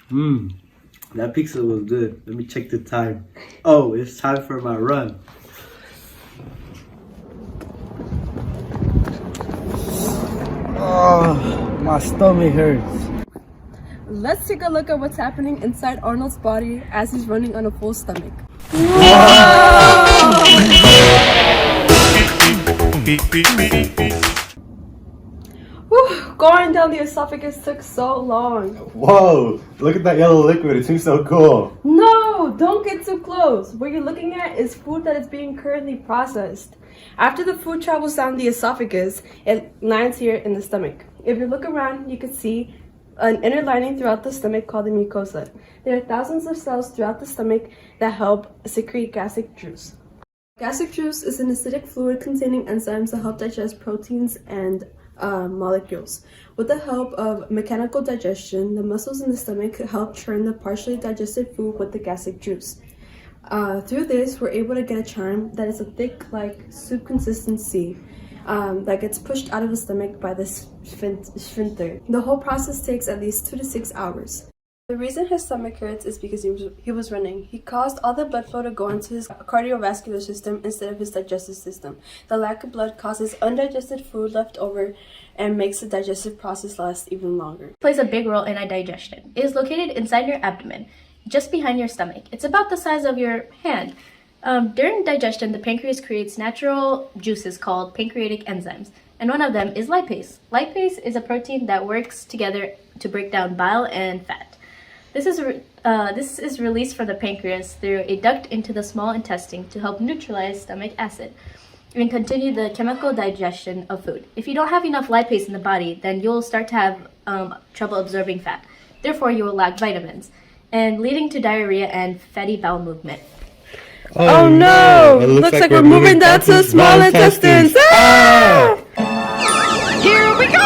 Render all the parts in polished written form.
That pizza was good. Let me check the time. Oh, it's time for my run. Oh, my stomach hurts. Let's take a look at what's happening inside Arnold's body as he's running on a full stomach. Whew, going down the esophagus took so long. Whoa, look at that yellow liquid. It seems so cool. No, don't get too close. What you're looking at is food that is being currently processed. After the food travels down the esophagus, it lands here in the stomach. If you look around, you can see an inner lining throughout the stomach called the mucosa. There are thousands of cells throughout the stomach that help secrete gastric juice. Gastric juice is an acidic fluid containing enzymes that help digest proteins and molecules. With the help of mechanical digestion, the muscles in the stomach help churn the partially digested food with the gastric juice. Through this, we're able to get a charm that is a thick, like soup consistency that gets pushed out of the stomach by the sphincter. The whole process takes at least 2 to 6 hours. The reason his stomach hurts is because he was running. He caused all the blood flow to go into his cardiovascular system instead of his digestive system. The lack of blood causes undigested food left over and makes the digestive process last even longer. It plays a big role in our digestion. It is located inside your abdomen, just behind your stomach. It's about the size of your hand. During digestion, the pancreas creates natural juices called pancreatic enzymes, and one of them is lipase. Lipase is a protein that works together to break down bile and fat. This is released from the pancreas through a duct into the small intestine to help neutralize stomach acid and continue the chemical digestion of food. If you don't have enough lipase in the body, then you'll start to have trouble absorbing fat. Therefore, you will lack vitamins, and leading to diarrhea and fatty bowel movement. Oh no! It looks like we're moving down to the small intestines. Ah! Here we go!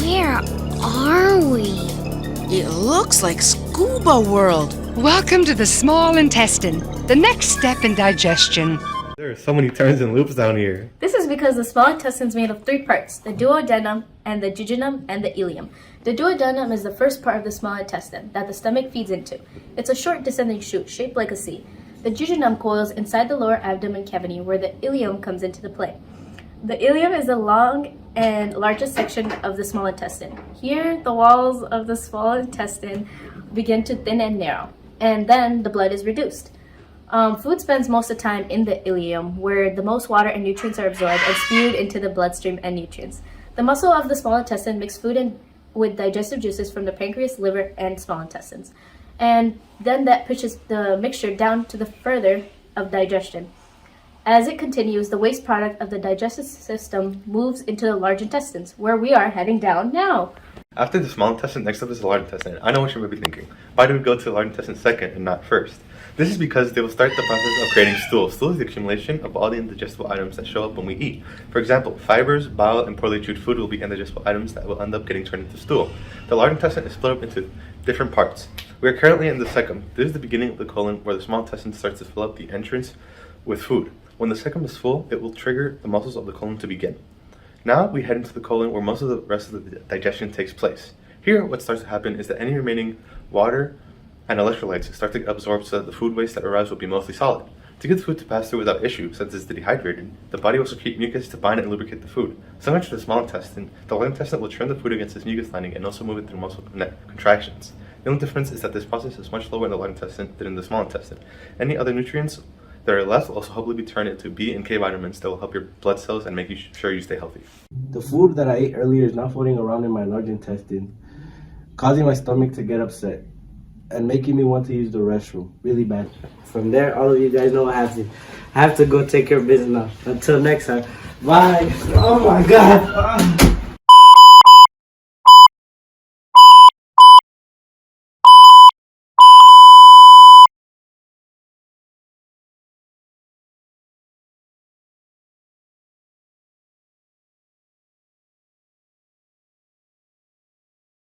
Where are we? It looks like Scuba World. Welcome to the small intestine, the next step in digestion. There are so many turns and loops down here. This is because the small intestine is made of 3 parts, the duodenum and the jejunum and the ileum. The duodenum is the first part of the small intestine that the stomach feeds into. It's a short descending chute shaped like a C. The jejunum coils inside the lower abdomen cavity where the ileum comes into the play. The ileum is the long and largest section of the small intestine. Here, the walls of the small intestine begin to thin and narrow, and then the blood is reduced. Food spends most of the time in the ileum, where the most water and nutrients are absorbed and spewed into the bloodstream and nutrients. The muscle of the small intestine mixes food in with digestive juices from the pancreas, liver, and small intestines. And then that pushes the mixture down to the further of digestion. As it continues, the waste product of the digestive system moves into the large intestines, where we are heading down now. After the small intestine, next up is the large intestine. I know what you may be thinking. Why do we go to the large intestine second and not first? This is because they will start the process of creating stool. Stool is the accumulation of all the indigestible items that show up when we eat. For example, fibers, bile, and poorly chewed food will be indigestible items that will end up getting turned into stool. The large intestine is split up into different parts. We are currently in the cecum. This is the beginning of the colon where the small intestine starts to fill up the entrance with food. When the cecum is full, it will trigger the muscles of the colon to begin. Now we head into the colon where most of the rest of the digestion takes place. Here, what starts to happen is that any remaining water and electrolytes start to get absorbed so that the food waste that arrives will be mostly solid. To get the food to pass through without issue, since it's dehydrated, the body will secrete mucus to bind and lubricate the food. Similar to the small intestine, the large intestine will churn the food against its mucus lining and also move it through muscle contractions. The only difference is that this process is much lower in the large intestine than in the small intestine. Any other nutrients that are left will also hopefully be turned into B and K vitamins that will help your blood cells and make sure you stay healthy. The food that I ate earlier is now floating around in my large intestine, causing my stomach to get upset and making me want to use the restroom really bad. From there, all of you guys know I have to go take care of business now. Until next time, bye. Oh my God.